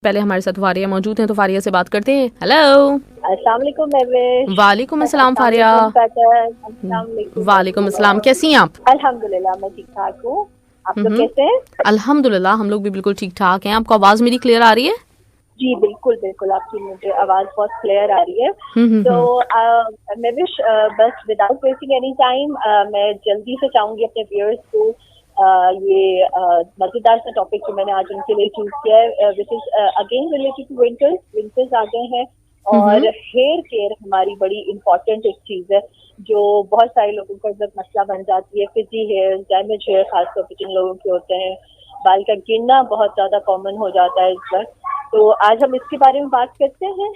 पहले हमारे साथ फारिया मौजूद हैं, तो फारिया से बात करते हैं। हेलो। अस्सलाम वालेकुम महविश। वालेकुम अस्सलाम फारिया। वालेकुम अस्सलाम, कैसी हैं आप? अल्हम्दुलिल्लाह मैं ठीक ठाक हूँ। आप लोग कैसे हैं? अल्हम्दुलिल्लाह हम लोग भी बिल्कुल ठीक ठाक हैं। आपको आवाज मेरी क्लियर आ रही है? जी बिल्कुल बिल्कुल, आपकी मुझे आवाज बहुत क्लियर आ रही है। तो महविश, बस विदाउट वेस्टिंग एनी टाइम मैं जल्दी से चाहूंगी अपने व्यूअर्स को ये मजेदार सा टॉपिक जो मैंने आज उनके लिए चूज किया है, which is again related to winters आ गए हैं और हेयर केयर हमारी बड़ी इम्पोर्टेंट एक चीज है जो बहुत सारे लोगों का जब मसला बन जाती है। फिजी हेयर, डैमेज हेयर खासतौर पर जिन लोगों के होते हैं, बाल का गिरना बहुत ज्यादा कॉमन हो जाता है इस वक्त। तो आज हम इसके बारे में बात करते हैं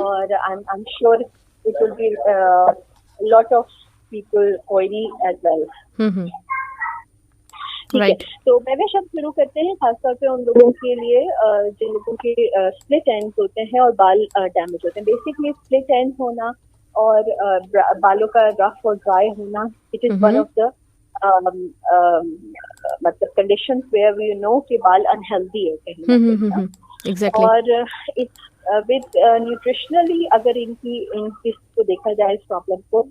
और I am sure it will be lot of people oily as well. ठीक है, तो महविश हम शुरू करते हैं खासतौर पे उन लोगों के लिए जिन लोगों के स्प्लिट एंड होते हैं और बाल डैमेज होते हैं। बेसिकली स्प्लिट एंड होना और बालों का रफ और ड्राई होना, it is one of the मतलब कंडीशंस वेयर वी नो कि बाल अनहेल्दी है कहीं ना कहीं। Exactly. और विद न्यूट्रिशनली अगर इसको देखा जाए इस प्रॉब्लम को,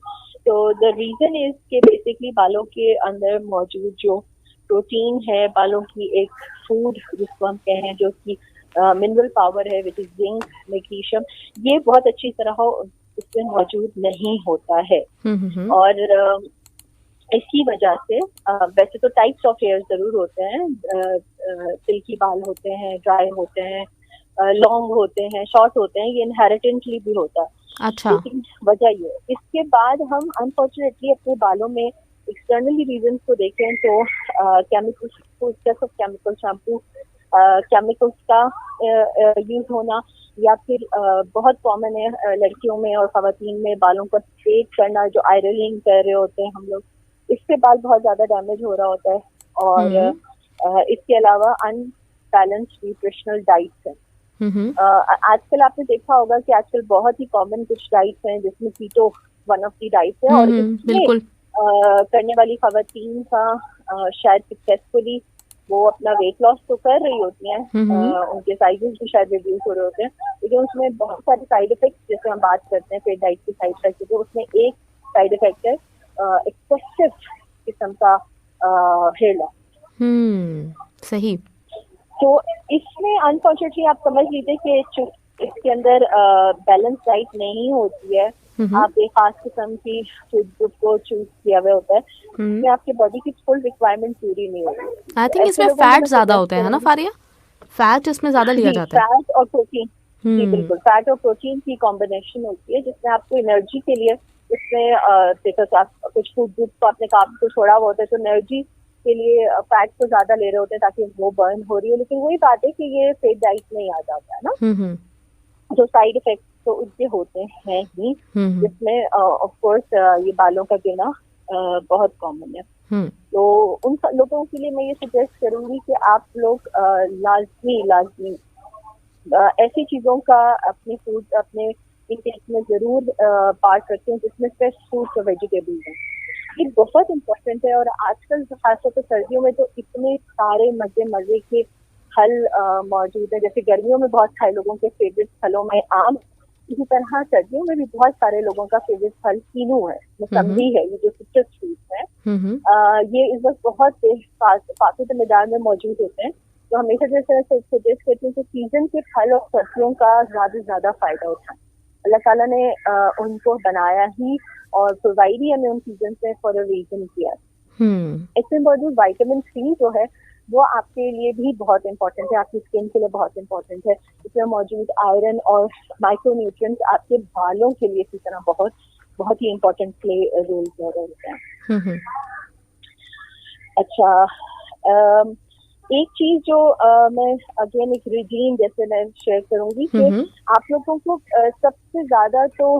तो द रीजन इज कि बेसिकली बालों के अंदर मौजूद जो प्रोटीन है, बालों की एक फूड जिसको हम कहें जो कि मिनरल पावर है, विच इज जिंक, मैग्नीशियम, ये बहुत अच्छी तरह इसमें मौजूद नहीं होता है। और इसकी वजह से वैसे तो टाइप्स ऑफ हेयर जरूर होते हैं, सिल्की बाल होते हैं, ड्राई होते हैं, लॉन्ग होते हैं, शॉर्ट होते हैं, ये इनहेरिटेंटली भी होता है। अच्छा। लेकिन वजह ये, इसके बाद हम अनफॉर्चुनेटली अपने बालों में एक्सटर्नली रीजंस को देखें तो केमिकल शैम्पू, केमिकल्स का यूज होना, या फिर बहुत कॉमन है लड़कियों में और खवातीन में बालों को स्ट्रेट करना, जो आयरनिंग कर रहे होते हैं हम लोग, इससे बाल बहुत ज्यादा डैमेज हो रहा होता है। और इसके अलावा अनबैलेंस्ड न्यूट्रिशनल डाइट्स हैं। आजकल आपने देखा होगा कि आजकल बहुत ही कॉमन कुछ डाइट्स हैं जिसमें कीटो वन ऑफ दी डाइट्स है, और इसमें करने वाली खवातीन का शायद सक्सेसफुली वो अपना वेट लॉस तो कर रही होती हैं, उनके साइजेस भी शायद रिड्यूस हो रहे होते हैं, लेकिन उसमें बहुत सारे साइड इफेक्ट्स, जैसे हम बात करते हैं फिर डाइट की साइड इफेक्ट, तो उसमें एक साइड इफेक्ट है एक्सेसिव किस्म का हेयर लॉस। सही। तो इसमें अनफॉर्चुनेटली आप समझ लीजिए कि इसके अंदर बैलेंस डाइट नहीं होती है, आप एक खास किस्म की फूड ग्रुप को चूज किया हुआ होता है, इसमें आपकी बॉडी की फुल रिक्वायरमेंट पूरी नहीं होती। आई थिंक इसमें फैट ज्यादा होता है ना फारिया? फैट इसमें ज्यादा लिया जाता है। फैट और प्रोटीन, जी बिल्कुल, फैट और प्रोटीन की कॉम्बिनेशन होती है जिसमें आपको एनर्जी के लिए, इसमें देखो कुछ फूड ग्रुप को आपने कार्ब्स को छोड़ा हुआ होता है, तो एनर्जी के लिए फैट को ज्यादा ले रहे होते हैं ताकि वो बर्न हो रही हो, लेकिन वही बात है कि ये फेट डाइट में आ जाता है ना। जो साइड इफेक्ट तो उसके होते हैं ही, जिसमें ऑफ कोर्स ये बालों का गिरना बहुत कॉमन है। तो उन लोगों के लिए मैं ये सजेस्ट करूंगी कि आप लोग लाजमी ऐसी चीजों का अपने फूड, अपने इंटेक में जरूर पार्ट रखें जिसमें फ्रेश फ्रूट्स और वेजिटेबल्स हैं। ये बहुत इम्पोर्टेंट है। और आजकल खासतौर पर सर्दियों में तो इतने सारे मजे के फल मौजूद है, जैसे गर्मियों में बहुत सारे लोगों के फेवरेट फलों में आम, इसी तरह सर्दियों में भी बहुत सारे लोगों का फेवरेट फल कीनू है, मौसम्बी है, ये जो सिट्रस फ्रूट्स है, ये इस वक्त बहुत काफी मिदार में मौजूद होते हैं। तो हमेशा जैसे सजेस्ट करती हूँ कि सीजन के फल और सब्जियों का ज्यादा फायदा उठाएं। अल्लाह ताला ने उनको बनाया ही और प्रोवाइड ही हमें उन सीजन में फॉर अ रीजन किया। इसमें मौजूद विटामिन C जो है वो आपके लिए भी बहुत इंपॉर्टेंट है, आपकी स्किन के लिए बहुत इंपॉर्टेंट है। इसमें मौजूद आयरन और माइक्रोन्यूट्रिएंट्स आपके बालों के लिए इसी तरह बहुत ही इंपॉर्टेंट रोल कर रहे हैं। अच्छा, एक चीज जो मैं अगेन एक रिजीम जैसे मैं शेयर करूंगी कि आप लोगों को सबसे ज्यादा तो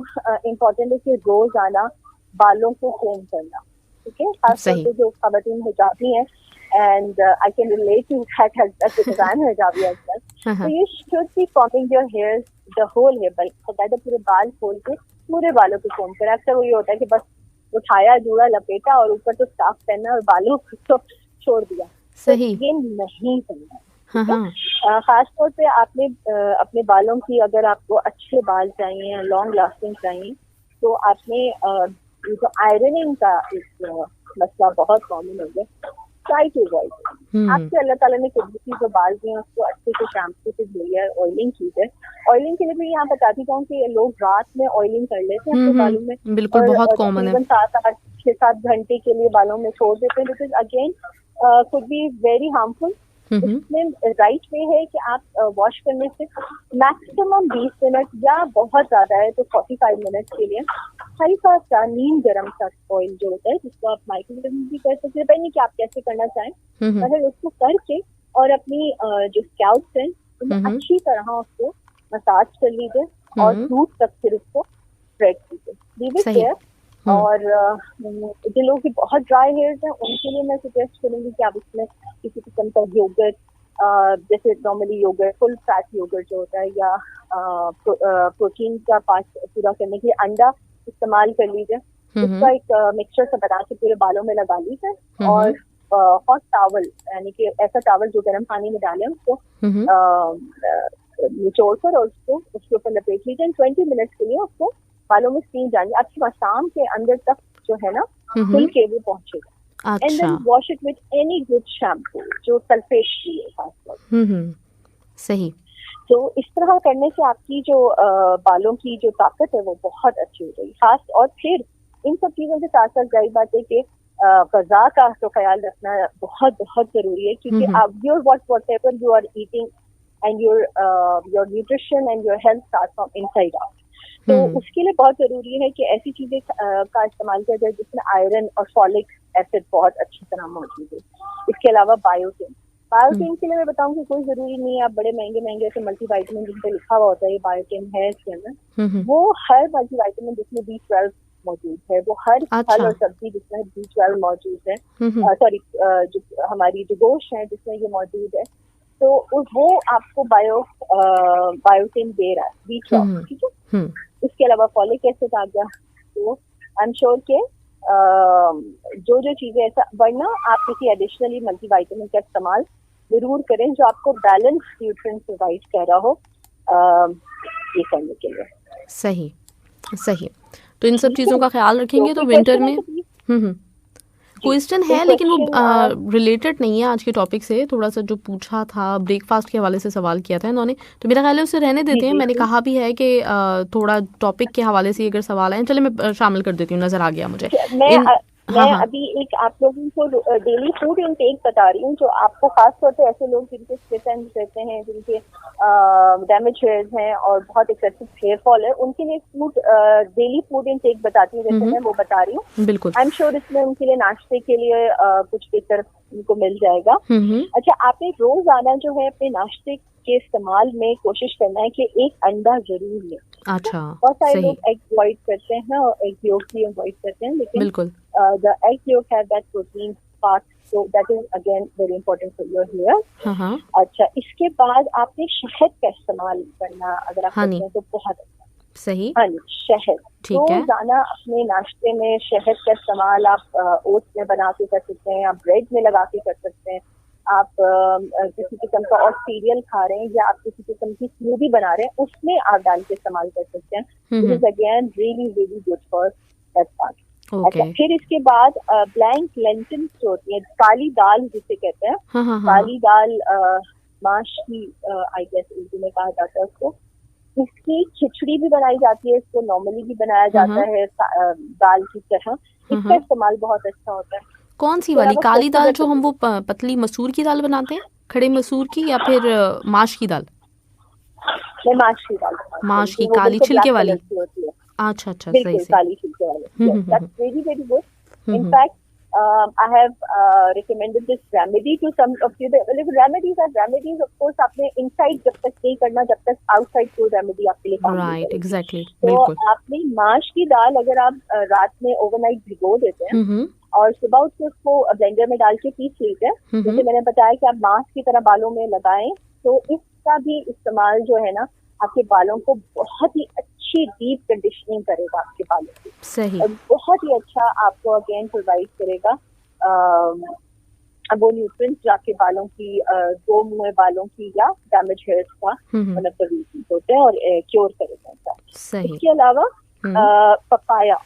इम्पोर्टेंट है कि रोजाना बालों को कोम करना, ठीक है, खासतौर पर जो खवातीन हिजाबी हैं, and I can relate to that as because I'm hijabi as well. So you should be combing your hairs, the whole hair, बकायदा पूरे बाल खोल के पूरे बालों को कोम करें। अक्सर वो ये होता है कि बस उठाया, जूड़ा लपेटा और ऊपर तो स्कार्फ पहना और बालों को तो छोड़ दिया। सही, तो ये नहीं करना। हाँ ठीक है। हाँ। खास तौर पे आपने अपने बालों की, अगर आपको अच्छे बाल चाहिए, लॉन्ग लास्टिंग चाहिए, तो आपने ये जो आयरनिंग का एक मसला बहुत कॉमन हो गया, ट्राई टू अवॉइड। आपके अल्लाह ताला ने कुदरती जो बाल दिए हैं उसको अच्छे से शैम्पू से धोइए, ऑयलिंग कीजिए। ऑयलिंग के लिए भी यहाँ बताती हूँ कि लोग रात में ऑयलिंग कर लेते हैं अपने बालों में, बिल्कुल, और बहुत कॉमन है। तकरीबन 7-8-6-7 घंटे के लिए बालों में छोड़ देते हैं, विच is again could be very harmful. इसमें राइट वे है कि आप वॉश करने से मैक्सिमम 20 मिनट या बहुत ज्यादा है तो 45 मिनट के लिए हल्का सा नीम गरम सा ऑयल जो होता है, जिसको आप माइक्रोवेव भी कर सकते हैं, नहीं कि आप कैसे करना चाहें, मगर उसको करके और अपनी जो स्कैल्प है उन्हें अच्छी तरह उसको मसाज कर लीजिए और दूर तक फिर उसको स्प्रेड कीजिए, लीव इट देयर। और जिन लोगों के बहुत ड्राई हेयर्स हैं उनके लिए मैं सजेस्ट करूंगी कि आप इसमें किसी किस्म का योगर्ट, जैसे normally yogurt, full fat yogurt जो होता है, या प्रोटीन का पार्ट पूरा करने के लिए अंडा इस्तेमाल कर लीजिए। उसका एक मिक्सचर सा बना के पूरे बालों में लगा लीजिए और हॉट टॉवल, यानी कि ऐसा टॉवल जो गर्म पानी में डालें उसको निचोड़ कर और उसको उसके ऊपर लपेट लीजिए। 20 मिनट के लिए उसको बालों में स्टीम जानी अच्छी, शाम के अंदर तक जो है ना खुल के वो पहुंचेगा। And then wash it with any good shampoo जो सल्फेट फ्री है खासकर। सही। तो इस तरह करने से आपकी जो बालों की जो ताकत है वो बहुत अच्छी हो जाएगी खास। और फिर इन सब चीजों के साथ साथ जाहिर बात है कि ग़िज़ा का तो ख्याल रखना बहुत बहुत जरूरी है, क्योंकि आप whatever you are eating and your nutrition and your health start from inside out. तो उसके लिए बहुत जरूरी है कि ऐसी चीजें का इस्तेमाल किया जाए जिसमें आयरन और फॉलिक एसिड बहुत अच्छी तरह मौजूद है। इसके अलावा बायोटिन के लिए मैं बताऊं कि कोई जरूरी नहीं है आप बड़े महंगे महंगे ऐसे मल्टीविटामिन जिन पे लिखा हुआ होता है ये बायोटिन है इसके अंदर, वो हर मल्टीविटामिन जिसमें B12 मौजूद है, वो हर फल और सब्जी जिसमें B12 मौजूद है, सॉरी जो हमारी जो गोश्त है जिसमें ये मौजूद है, तो वो आपको बायोटिन दे रहा है B12, ठीक है। इसके अलावा फॉलिक एसिड आ गया, तो आई एम श्योर के जो जो चीजें ऐसा, वरना आप किसी एडिशनली मल्टीविटामिन का इस्तेमाल जरूर करें जो आपको बैलेंस न्यूट्रिएंट्स प्रोवाइड कर रहा हो ये करने के लिए। सही सही। तो इन सब चीज़ों का ख्याल रखेंगे तो विंटर में क्वेश्चन है, लेकिन वो रिलेटेड नहीं है आज के टॉपिक से। थोड़ा सा जो पूछा था ब्रेकफास्ट के हवाले से सवाल किया था इन्होंने, तो मेरा ख्याल है उसे रहने देते हैं। मैंने कहा भी है कि थोड़ा टॉपिक के हवाले से अगर सवाल है, चले मैं शामिल कर देती हूँ, नजर आ गया मुझे। मैं अभी एक आप लोगों को डेली फूड इनटेक बता रही हूँ जो आपको खासतौर पे ऐसे लोग जिनके स्किन एंड रहते हैं, जिनके डैमेज हेयर्स हैं और बहुत एक्सेसिव हेयर फॉल है, उनके लिए डेली फूड इनटेक बताती हूँ, जैसे मैं वो बता रही हूँ। बिल्कुल। आई एम श्योर इसमें उनके लिए नाश्ते के लिए कुछ बेहतर उनको मिल जाएगा। अच्छा, आपने रोजाना जो है अपने नाश्ते के इस्तेमाल में कोशिश करना है कि एक अंडा जरूर लें। अच्छा, बहुत सारे लोग एग अवॉइड करते हैं और एग योक भी अवॉइड करते हैं, लेकिन बिल्कुल the egg yolk have that protein part, so that is again very important for your hair. अच्छा, इसके बाद आपने शहद का इस्तेमाल करना अगर आप करते हैं तो बहुत अच्छा। सही। शहद तो रोजाना अपने नाश्ते में शहद का इस्तेमाल आप ओट्स में बना के कर सकते हैं, आप ब्रेड में लगा के कर सकते हैं, आप किसी किस्म का और सीरियल खा रहे हैं या आप किसी किस्म की स्मूदी बना रहे हैं उसमें आप डाल के इस्तेमाल कर सकते हैं। This is again really really good for that part. अच्छा, फिर इसके बाद ब्लैंक लेंटिल्स जो होती है, काली दाल जिसे कहते हैं, काली दाल माश की आई गेस उर्दू में कहा जाता है उसको, इसकी खिचड़ी भी बनाई जाती है, इसको नॉर्मली भी बनाया जाता है दाल की तरह। इसका इस्तेमाल बहुत अच्छा होता है। कौन सी वाली काली दाल जो हम वो पतली मसूर की दाल बनाते हैं, खड़े मसूर की, या फिर माश की दाल? माश की दाल, माश की काली छिलके वाली होती है। अच्छा, बिल्कुल काली छिलके वाली। That's very very good. In fact, I have recommended this remedy to some of you. Remedies are remedies, of course. आपने inside जब तक नहीं करना, जब तक outside कोई remedy आपके लिए काम नहीं करेगी। Exactly. तो आपने माश की दाल अगर आप रात में ओवरनाइट भिगो देते हैं और सुबह उठ के उसको ब्लेंडर में डाल के पीस लीजिए, जैसे मैंने बताया कि आप मास्क की तरह बालों में लगाएं, तो इसका भी इस्तेमाल जो है ना आपके बालों को बहुत ही अच्छी डीप कंडीशनिंग करेगा आपके बालों की। सही। और बहुत ही अच्छा आपको अगेन प्रोवाइड करेगा अब वो न्यूट्रिएंट्स जाके बालों की दो मुंह बालों की या डैमेज हेयर्स का वन ऑफ द रीजन होते हैं और क्योर करेगा ऐसा। सही। इसके अलावा papaya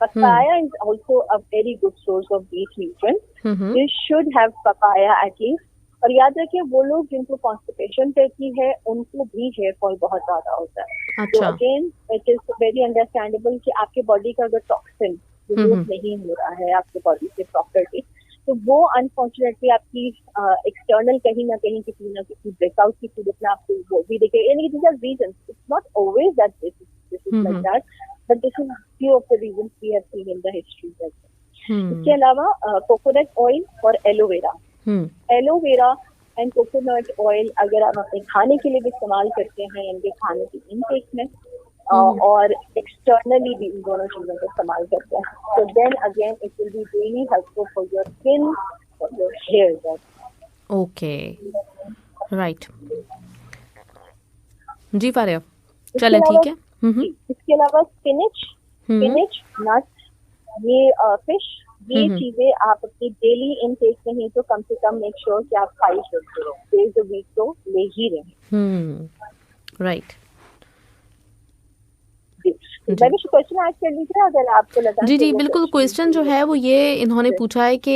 hmm is also a very good source of these nutrients. Hmm You should have papaya at least. और याद रखिए वो लोग जिनको कॉन्स्टिपेशन रहती है उनको भी हेयर फॉल बहुत ज्यादा होता है। तो अच्छा। Again it is very understandable कि आपके बॉडी का अगर टॉक्सिन रिमूव नहीं हो रहा है आपके बॉडी से प्रॉपरली, तो वो अनफॉर्चुनेटली आपकी एक्सटर्नल कहीं ना कहीं किसी ना किसी ब्रेकआउट की सूरत में आपको वो भी दिखे। यानी this are reasons, it's not always that this is like that, but this is few of the reasons we have seen in the history. इसके अलावा कोकोनट ऑयल और aloe vera, aloe vera and coconut oil अगर आप अपने खाने के लिए भी इस्तेमाल करते हैं, इनके खाने की इनटेक में और एक्सटर्नली भी इन दोनों चीजों का इस्तेमाल करते हैं, तो then again it will be really helpful for your skin, for your hair. Okay, right ji Faria, चलें ठीक है। इसके अलावा स्पिनच, नट्स, ये फिश, ये चीजें आप अपनी डेली इनटेक में ही तो कम से कम मेक श्योर कि आप 5 डेज अ वीक तो ले ही रहे। राइट क्वेश्चन आज कर लीजिए अगर आपको लगा। जी बिल्कुल। क्वेश्चन जो है वो ये इन्होंने पूछा है कि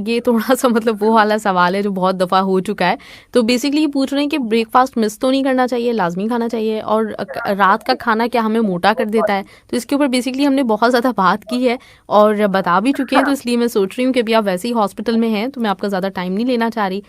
ये थोड़ा सा मतलब वो वाला सवाल है जो बहुत दफ़ा हो चुका है। तो बेसिकली ये पूछ रहे हैं कि ब्रेकफास्ट मिस तो नहीं करना चाहिए, लाजमी खाना चाहिए, और रात का खाना क्या हमें मोटा कर देता है? तो इसके ऊपर बेसिकली हमने बहुत ज़्यादा बात की है और बता भी चुके हैं। तो इसलिए मैं सोच रही हूँ कि अभी आप वैसे ही हॉस्पिटल में हैं तो मैं आपका ज़्यादा टाइम नहीं लेना चाह रही।